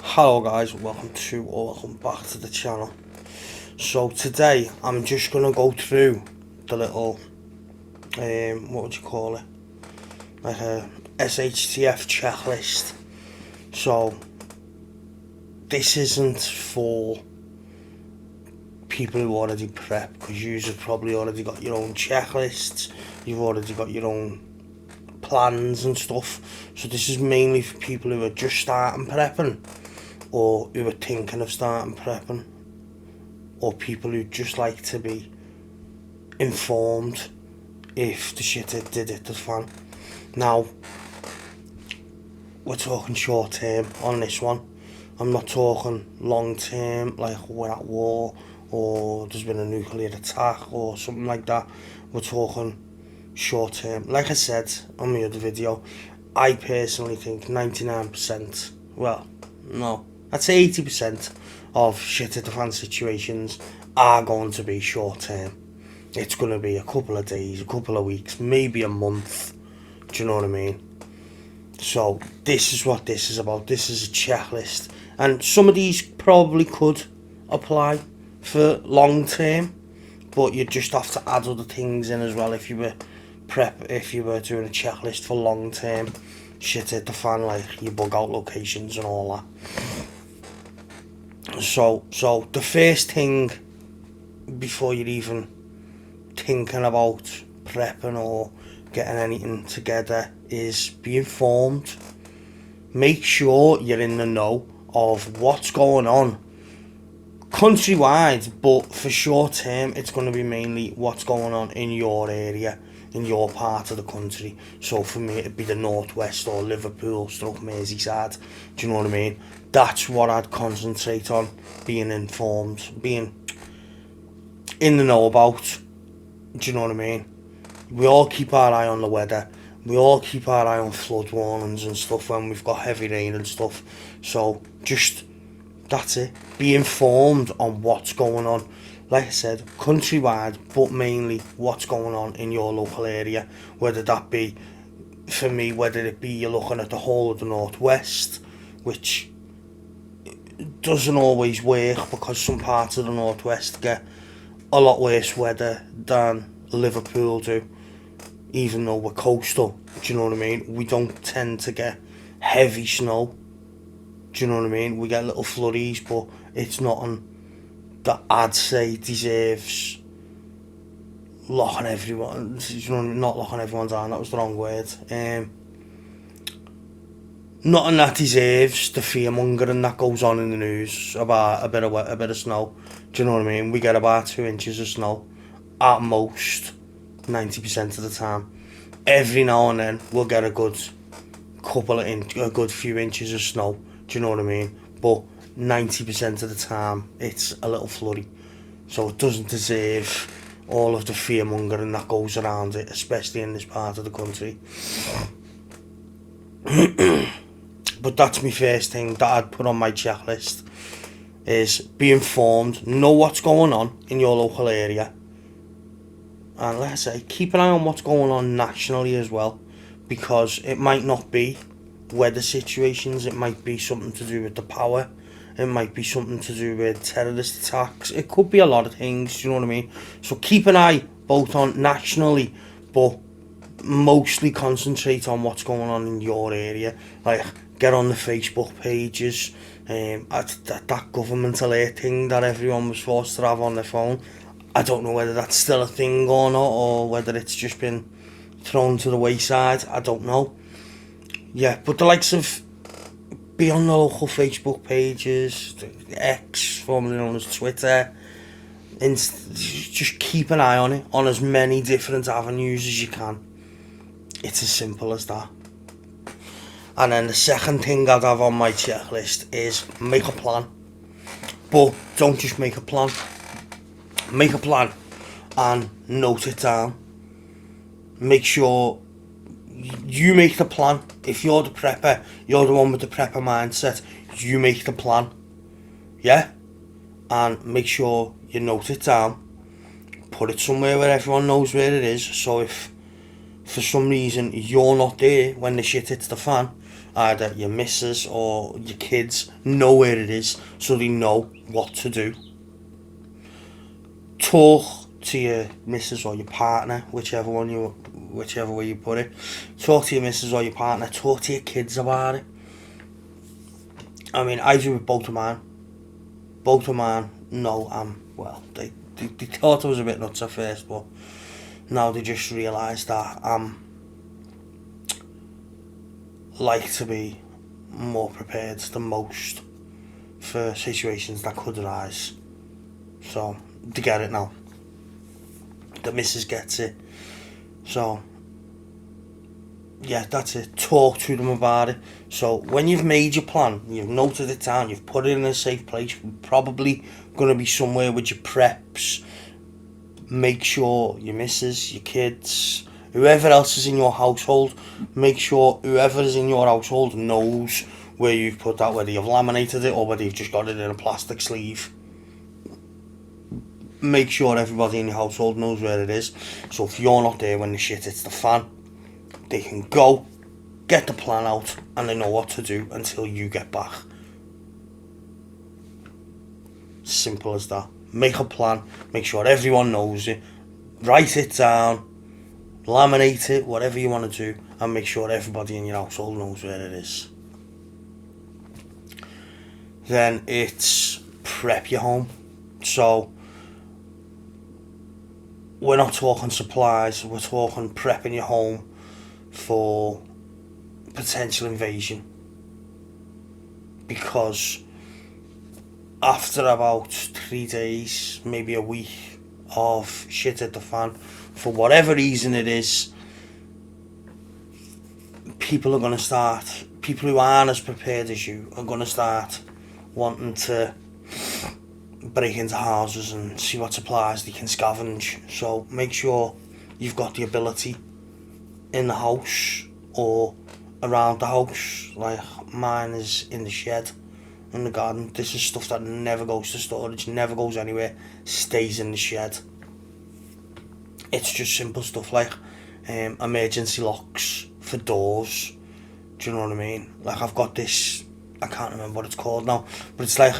Hello guys, welcome back to the channel. So today I'm just gonna go through the little what would you call it, like a SHTF checklist. So this isn't for people who already prep, because you've probably already got your own checklists, you've already got your own plans and stuff. So this is mainly for people who are just starting prepping, or who are thinking of starting prepping, or people who just like to be informed if the shit did hit the fan. Now, we're talking short term on this one. I'm not talking long term, like we're at war or there's been a nuclear attack or something like that. We're talking short term. Like I said on my other video, I personally think 99%, well, no, I'd say 80% of shit at the fan situations are going to be short term. It's going to be a couple of days, a couple of weeks, maybe a month. Do you know what I mean? So this is what this is about. This is a checklist, and some of these probably could apply for long term, but you just have to add other things in as well if you were doing a checklist for long term shit at the fan, like your bug out locations and all that. So the first thing before you're even thinking about prepping or getting anything together is be informed. Make sure you're in the know of what's going on countrywide, but for short term it's going to be mainly what's going on in your area, in your part of the country. So for me it'd be the northwest or Liverpool stroke Merseyside. Do you know what I mean? That's what I'd concentrate on, being informed, being in the know about. Do you know what I mean? We all keep our eye on the weather. We all keep our eye on flood warnings and stuff when we've got heavy rain and stuff. So just, that's it. Be informed on what's going on. Like I said, countrywide, but mainly what's going on in your local area. Whether that be, for me, whether it be you're looking at the whole of the northwest, which doesn't always work because some parts of the northwest get a lot worse weather than Liverpool do, even though we're coastal. Do you know what I mean? We don't tend to get heavy snow. Do you know what I mean? We get little flurries, but it's nothing that I'd say deserves locking everyone. You know, not locking everyone down. That was the wrong word. Nothing that deserves the fear mongering that goes on in the news about a bit of snow. Do you know what I mean? We get about 2 inches of snow at most 90% of the time. Every now and then we'll get a good few inches of snow. Do you know what I mean? But 90% of the time it's a little flurry. So it doesn't deserve all of the fear mongering that goes around it, especially in this part of the country. But that's my first thing that I'd put on my checklist, is be informed, know what's going on in your local area, and like I say, keep an eye on what's going on nationally as well, because it might not be weather situations, it might be something to do with the power, it might be something to do with terrorist attacks, it could be a lot of things. Do you know what I mean? So keep an eye both on nationally, but mostly concentrate on what's going on in your area. Like, get on the Facebook pages, that government alert thing that everyone was forced to have on their phone. I don't know whether that's still a thing or not, or whether it's just been thrown to the wayside. I don't know. Yeah, but the likes of, be on the local Facebook pages, X, formerly known as Twitter, and just keep an eye on it, on as many different avenues as you can. It's as simple as that. And then the second thing I'd have on my checklist is make a plan. But don't just make a plan. Make a plan and note it down. Make sure you make the plan. If you're the prepper, you're the one with the prepper mindset, you make the plan. Yeah? And make sure you note it down. Put it somewhere where everyone knows where it is. So if for some reason you're not there when the shit hits the fan, either your missus or your kids know where it is, so they know what to do. Talk to your missus or your partner, whichever way you put it. Talk to your missus or your partner. Talk to your kids about it. I mean, I do with both of mine. Both of mine know well, they thought I was a bit nuts at first, but now they just realise that I'm like to be more prepared than most for situations that could arise. So they get it now. The missus gets it. So yeah, that's it. Talk to them about it. So when you've made your plan, you've noted it down, you've put it in a safe place, probably going to be somewhere with your preps. Make sure your missus, your kids, whoever else is in your household, make sure whoever is in your household knows where you've put that, whether you've laminated it or whether you've just got it in a plastic sleeve. Make sure everybody in your household knows where it is, so if you're not there when the shit hits the fan, they can go, get the plan out, and they know what to do until you get back. Simple as that. Make a plan, make sure everyone knows it, write it down, laminate it, whatever you want to do, and make sure everybody in your household knows where it is. Then it's prep your home. So we're not talking supplies, we're talking prepping your home for potential invasion, because after about 3 days, maybe a week of shit at the fan, for whatever reason it is, people who aren't as prepared as you are going to start wanting to break into houses and see what supplies they can scavenge. So make sure you've got the ability in the house or around the house. Like mine is in the shed, in the garden. This is stuff that never goes to storage, never goes anywhere, stays in the shed. It's just simple stuff like emergency locks for doors. Do you know what I mean? Like I've got this, I can't remember what it's called now, but it's like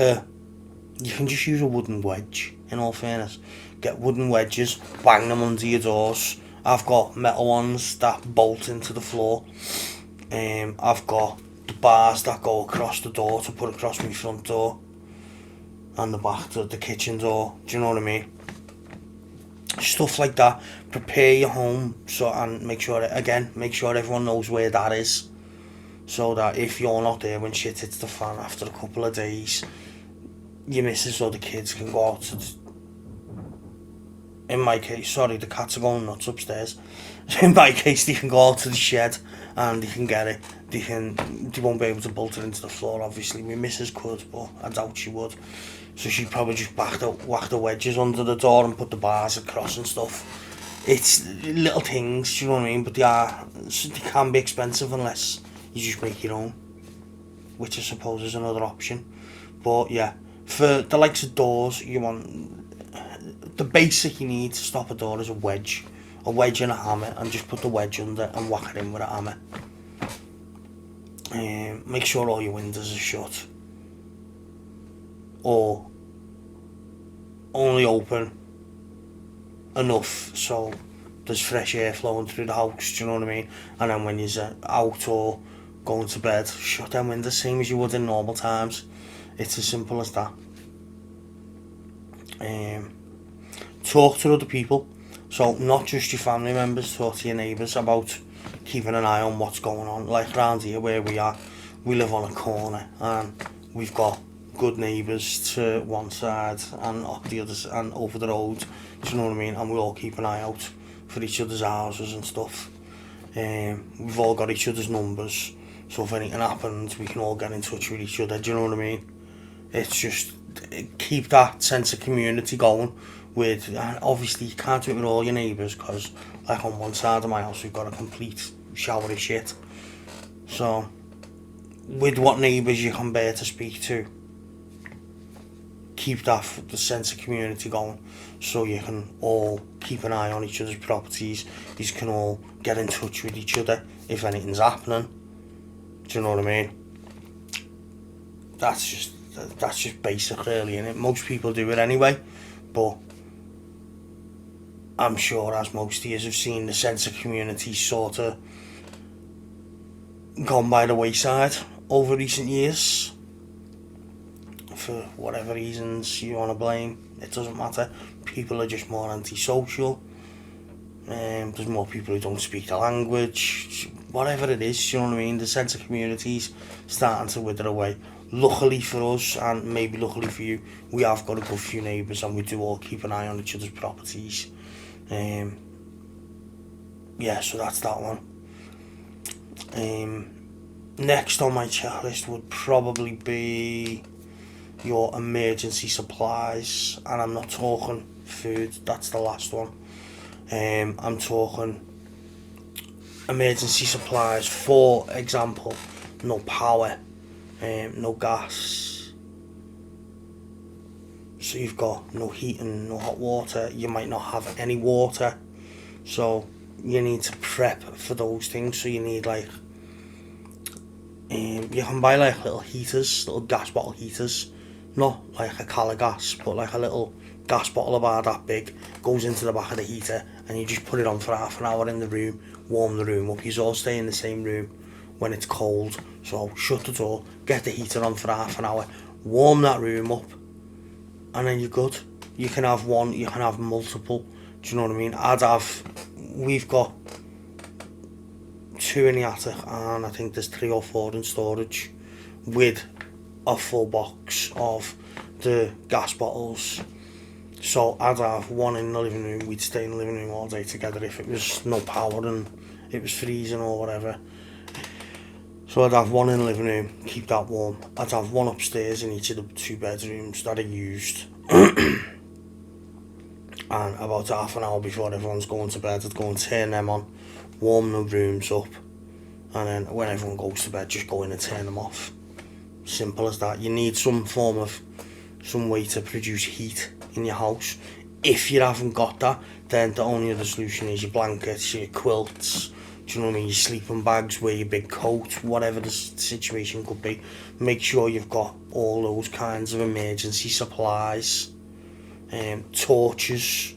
you can just use a wooden wedge, in all fairness. Get wooden wedges, bang them under your doors. I've got metal ones that bolt into the floor. I've got the bars that go across the door to put across my front door and the back to the kitchen door. Do you know what I mean? Stuff like that. Prepare your home, and make sure everyone knows where that is, so that if you're not there when shit hits the fan after a couple of days, your missus or the kids can go out to in my case, sorry, the cats are going nuts upstairs. In my case, they can go out to the shed and they can get it. They won't be able to bolt it into the floor, obviously. My missus could, but I doubt she would. So she'd probably just whack the wedges under the door and put the bars across and stuff. It's little things, you know what I mean? But they can be expensive unless you just make your own, which I suppose is another option. But yeah, for the likes of doors, you want the basic you need to stop a door is a wedge and a hammer, and just put the wedge under and whack it in with a hammer. Make sure all your windows are shut or only open enough so there's fresh air flowing through the house, do you know what I mean? And then when you're out or going to bed, shut them windows same as you would in normal times. It's as simple as that. Talk to other people, so not just your family members. Talk to your neighbours about keeping an eye on what's going on. Like around here where we are, we live on a corner and we've got good neighbours to one side and up the other and over the road, do you know what I mean? And we all keep an eye out for each other's houses and stuff. We've all got each other's numbers, so if anything happens we can all get in touch with each other, do you know what I mean? It's just keep that sense of community going with, and obviously you can't do it with all your neighbours, because like on one side of my house we've got a complete shower of shit. So with what neighbours you can bear to speak to, keep the sense of community going, so you can all keep an eye on each other's properties. You can all get in touch with each other if anything's happening. Do you know what I mean? That's just basic, really, innit? Most people do it anyway, but I'm sure, as most of you have seen, the sense of community sort of gone by the wayside over recent years. For whatever reasons you want to blame, it doesn't matter. People are just more antisocial. There's more people who don't speak the language. Whatever it is, you know what I mean? The sense of community's starting to wither away. Luckily for us, and maybe luckily for you, we have got a good few neighbours, and we do all keep an eye on each other's properties. Yeah, so that's that one. Next on my checklist would probably be your emergency supplies, and I'm not talking food, that's the last one. I'm talking emergency supplies, for example, no power, no gas, so you've got no heating, no hot water, you might not have any water, so you need to prep for those things. So you need like, you can buy like little heaters, little gas bottle heaters, not like a colour gas, but like a little gas bottle about that big, goes into the back of the heater, and you just put it on for half an hour in the room, warm the room up. You all stay in the same room when it's cold, so shut the door, get the heater on for half an hour, warm that room up, and then you're good. You can have one, you can have multiple, do you know what I mean? We've got 2 in the attic, and I think there's 3 or 4 in storage, with a full box of the gas bottles. So I'd have one in the living room, we'd stay in the living room all day together if it was no power and it was freezing or whatever. So I'd have one in the living room, keep that warm. I'd have one upstairs in each of the 2 bedrooms that are used. And about half an hour before everyone's going to bed, I'd go and turn them on, warm the rooms up, and then when everyone goes to bed, just go in and turn them off. Simple as that. You need some way to produce heat in your house. If you haven't got that, then the only other solution is your blankets, your quilts, do you know what I mean, your sleeping bags, wear your big coat, whatever the situation could be. Make sure you've got all those kinds of emergency supplies. Torches.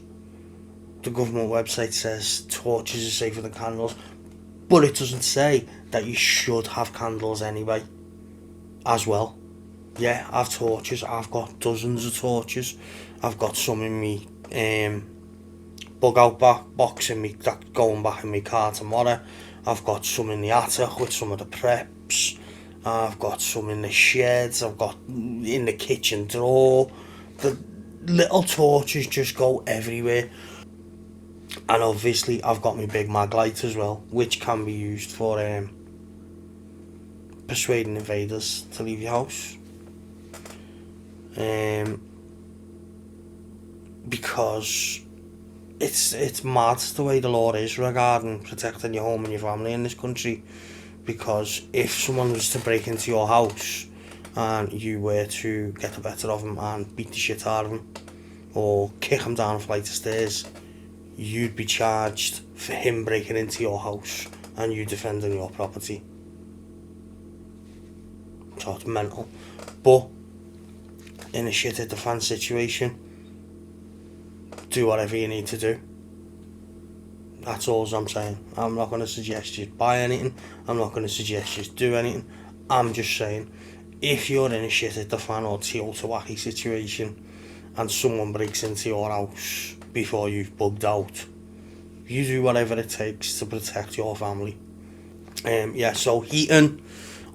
The government website says torches are safer than candles, but it doesn't say that you should have candles anyway as well. Yeah, I've torches. I've got dozens of torches. I've got some in me bug out box in me that going back in my car tomorrow. I've got some in the attic with some of the preps. I've got some in the sheds. I've got in the kitchen drawer. The little torches just go everywhere. And obviously I've got my big mag light as well, which can be used for persuading invaders to leave your house. Because it's mad the way the law is regarding protecting your home and your family in this country. Because if someone was to break into your house and you were to get the better of them and beat the shit out of them or kick him down a flight of stairs, you'd be charged for him breaking into your house and you defending your property. So it's mental. But in a shit hit the fan situation, do whatever you need to do. That's all I'm saying. I'm not going to suggest you buy anything. I'm not going to suggest you do anything. I'm just saying, if you're in a shit hit the fan or wacky situation and someone breaks into your house before you've bugged out, you do whatever it takes to protect your family. Yeah, so heating,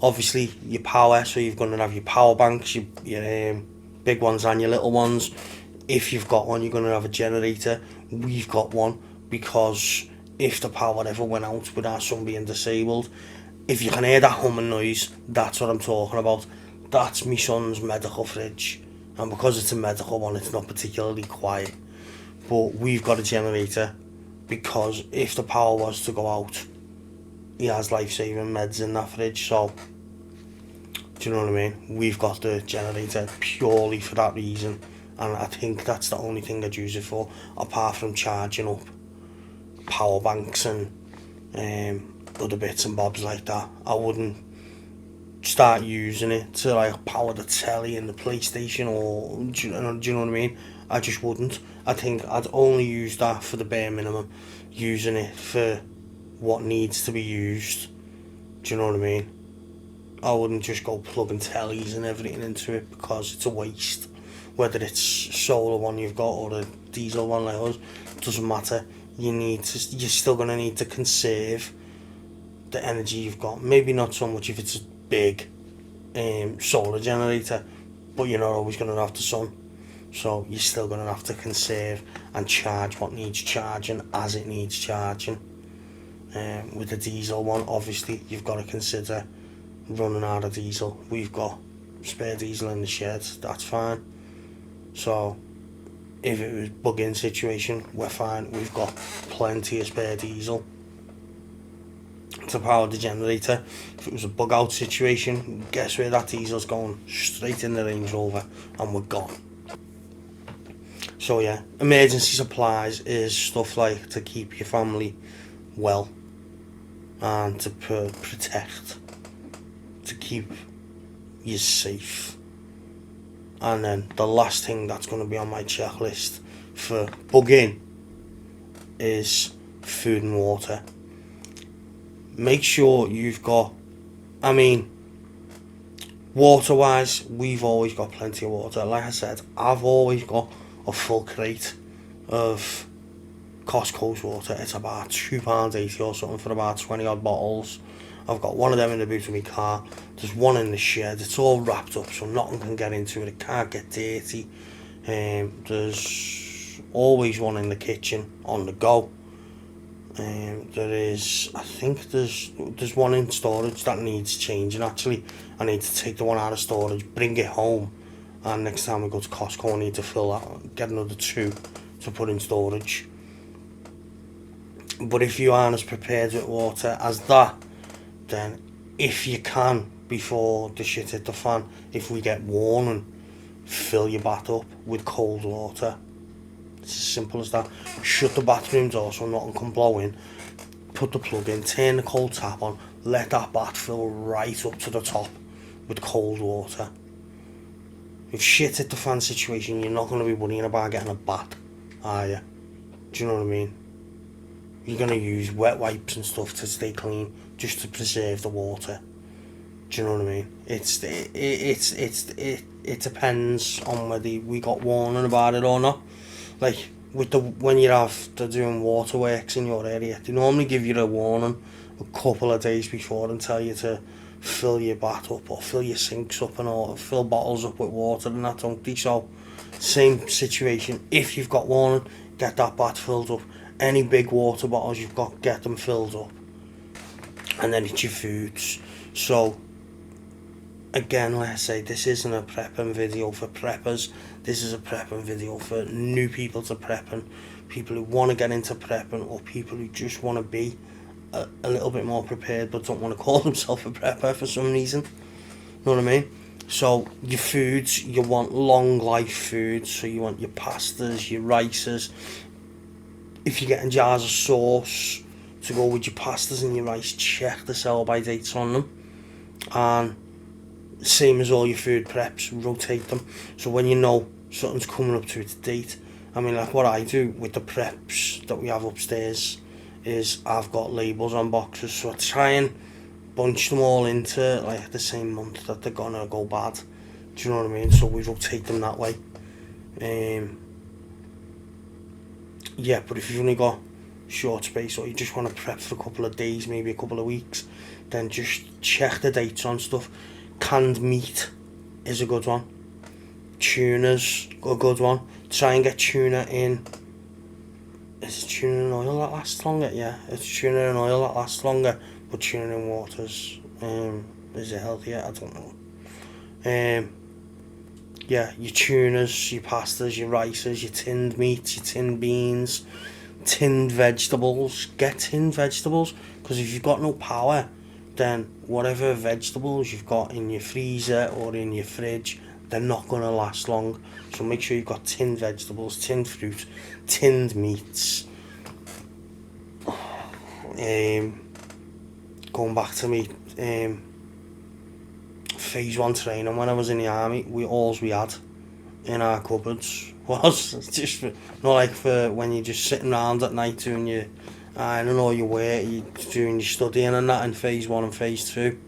obviously your power, so you're going to have your power banks, your big ones and your little ones. If you've got one, you're going to have a generator. We've got one because if the power ever went out with our son being disabled, if you can hear that humming noise, that's what I'm talking about. That's my son's medical fridge, and because it's a medical one, it's not particularly quiet. But we've got a generator because if the power was to go out, he has life-saving meds in that fridge. So, do you know what I mean? We've got the generator purely for that reason, and I think that's the only thing I'd use it for, apart from charging up power banks and other bits and bobs like that. I wouldn't start using it to like power the telly and the PlayStation, or do you know what I mean? I just wouldn't. I think I'd only use that for the bare minimum, using it for what needs to be used. Do you know what I mean? I wouldn't just go plugging tellies and everything into it, because it's a waste. Whether it's solar one you've got or a diesel one like us, doesn't matter. You're still gonna need to conserve the energy you've got. Maybe not so much if it's a big solar generator, but you're not always gonna have the sun, so you're still gonna have to conserve and charge what needs charging as it needs charging. With the diesel one, obviously you've got to consider running out of diesel. We've got spare diesel in the shed, that's fine. So if it was bug-in situation, we're fine. We've got plenty of spare diesel to power the generator. If it was a bug-out situation, guess where that diesel's going? Straight in the Range Rover, and we're gone. So yeah, emergency supplies is stuff like to keep your family well and to protect, to keep you safe. And then the last thing that's going to be on my checklist for bug-in is food and water. Make sure you've got, water wise, we've always got plenty of water. Like I said, I've always got a full crate of Costco's water. It's about £2.80 or something for about 20 odd bottles. I've got one of them in the boot of my car. There's one in the shed. It's all wrapped up so nothing can get into it. It can't get dirty. There's always one in the kitchen on the go. There's one in storage that needs changing actually. I need to take the one out of storage, bring it home, and next time we go to Costco I need to fill that, get another 2 to put in storage. But if you aren't as prepared with water as that, then if you can, before the shit hit the fan, if we get warning, fill your bath up with cold water. It's as simple as that. Shut the bathroom door so nothing can blow in, put the plug in, turn the cold tap on, let that bath fill right up to the top with cold water. If shit hit the fan situation, you're not going to be worrying about getting a bath, are you? Do you know what I mean? You're going to use wet wipes and stuff to stay clean, just to preserve the water. Do you know what I mean? It depends on whether we got warning about it or not. Like when they're doing waterworks in your area, they normally give you a warning a couple of days before and tell you to fill your bath up or fill your sinks up and all, fill bottles up with water and that, don't they? So same situation. If you've got warning, get that bath filled up. Any big water bottles you've got, get them filled up. And then it's your foods. So again, like I say, this isn't a prepping video for preppers. This is a prepping video for new people to prepping, people who want to get into prepping, or people who just want to be a little bit more prepared but don't want to call themselves a prepper for some reason. Know what I mean? So your foods, you want long life foods. So you want your pastas, your rices. If you're getting jars of sauce to go with your pastas and your rice, check the sell by dates on them. And same as all your food preps, rotate them. So when you know something's coming up to its date, like what I do with the preps that we have upstairs is I've got labels on boxes, so I try and bunch them all into like the same month that they're gonna go bad. Do you know what I mean? So we rotate them that way. Yeah, but if you've only got short space or you just want to prep for a couple of days, maybe a couple of weeks, then just check the dates on stuff. Canned meat is a good one. Tuna's a good one. Try and get tuna in. Is it tuna in oil that lasts longer? Yeah, it's tuna in oil that lasts longer, but tuna in waters, is it healthier? I don't know. Yeah, your tunas, your pastas, your rices, your tinned meats, your tinned beans, tinned vegetables. Get tinned vegetables, because if you've got no power, then whatever vegetables you've got in your freezer or in your fridge, they're not going to last long. So make sure you've got tinned vegetables, tinned fruit, tinned meats. Going back to me, phase 1 training when I was in the army, all we had in our cupboards was just like for when you're just sitting around at night doing your, I don't know, your work, you doing your studying and that in phase 1 and phase 2.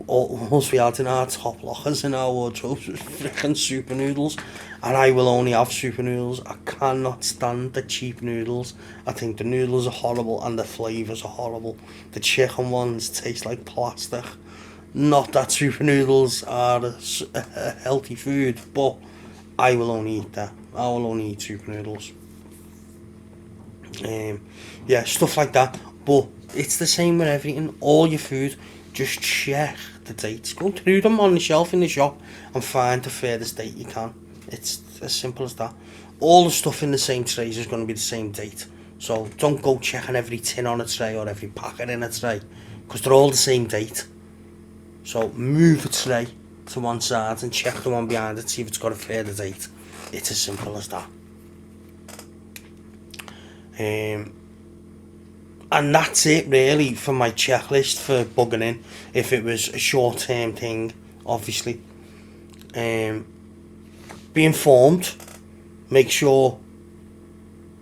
All we had in our top lockers in our wardrobes was freaking super noodles, and I will only have super noodles. I cannot stand the cheap noodles. I think the noodles are horrible and the flavours are horrible. The chicken ones taste like plastic. Not that super noodles are a healthy food, but I will only eat that. I will only eat super noodles. Yeah, stuff like that. But it's the same with everything. All your food, just check the dates. Go through them on the shelf in the shop and find the furthest date you can. It's as simple as that. All the stuff in the same trays is going to be the same date. So don't go checking every tin on a tray or every packet in a tray, because they're all the same date. So move a tray to one side and check the one behind it, see if it's got a further date. It's as simple as that. And that's it really for my checklist for bugging in. If it was a short-term thing, obviously. Be informed. Make sure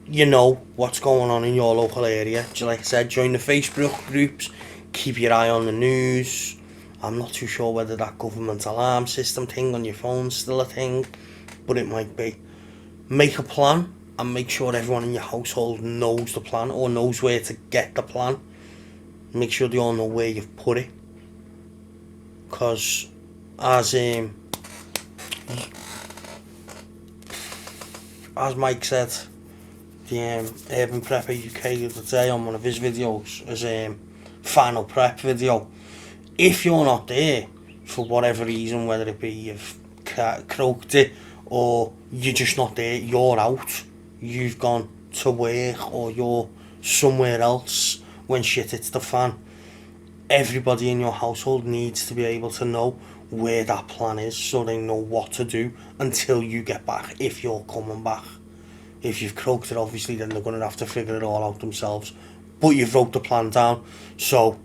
you know what's going on in your local area. Like I said, join the Facebook groups. Keep your eye on the news. I'm not too sure whether that government alarm system thing on your phone's still a thing, but it might be. Make a plan and make sure everyone in your household knows the plan or knows where to get the plan. Make sure they all know where you've put it. Because as Mike said, the Urban Prepper UK the other day on one of his videos, his final prep video, if you're not there for whatever reason, whether it be you've croaked it or you're just not there, you're out, you've gone to work or you're somewhere else when shit hits the fan, everybody in your household needs to be able to know where that plan is so they know what to do until you get back, if you're coming back. If you've croaked it, obviously, then they're going to have to figure it all out themselves. But you've wrote the plan down, so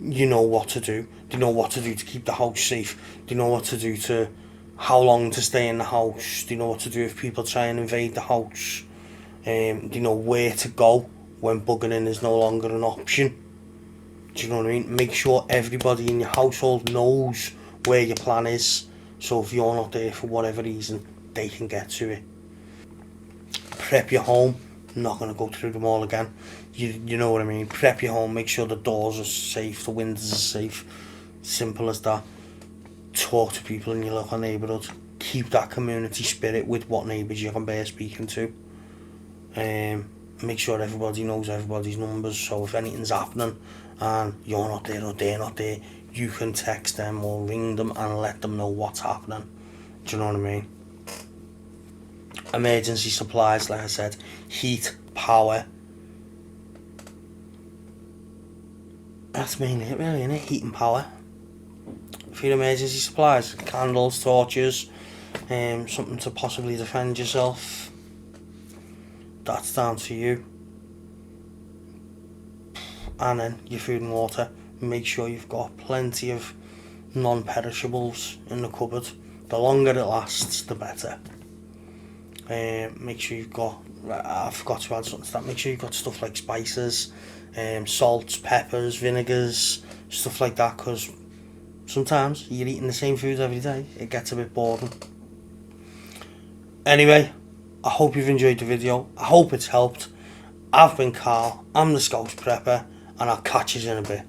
you know what to do. They know what to do to keep the house safe. They know what to do to how long to stay in the house. They know what to do if people try and invade the house. They know where to go when bugging in is no longer an option. Do you know what I mean? Make sure everybody in your household knows where your plan is, so if you're not there for whatever reason, they can get to it. Prep your home. I'm not going to go through them all again. You know what I mean. Prep your home. Make sure the doors are safe, the windows are safe. Simple as that. Talk to people in your local neighbourhood. Keep that community spirit with what neighbours you can bear speaking to. Make sure everybody knows everybody's numbers, so if anything's happening and you're not there or they're not there, you can text them or ring them and let them know what's happening. Do you know what I mean? Emergency supplies, like I said, heat, power. That's mainly it really, isn't it? Heat and power. For your emergency supplies, candles, torches, something to possibly defend yourself. That's down to you. And then your food and water. Make sure you've got plenty of non-perishables in the cupboard. The longer it lasts, the better. Make sure you've got, I forgot to add something to that, make sure you've got stuff like spices, salts, peppers, vinegars, stuff like that, because sometimes you're eating the same food every day, it gets a bit boring. Anyway, I hope you've enjoyed the video, I hope it's helped. I've been Carl, I'm the Scouts Prepper, and I'll catch you in a bit.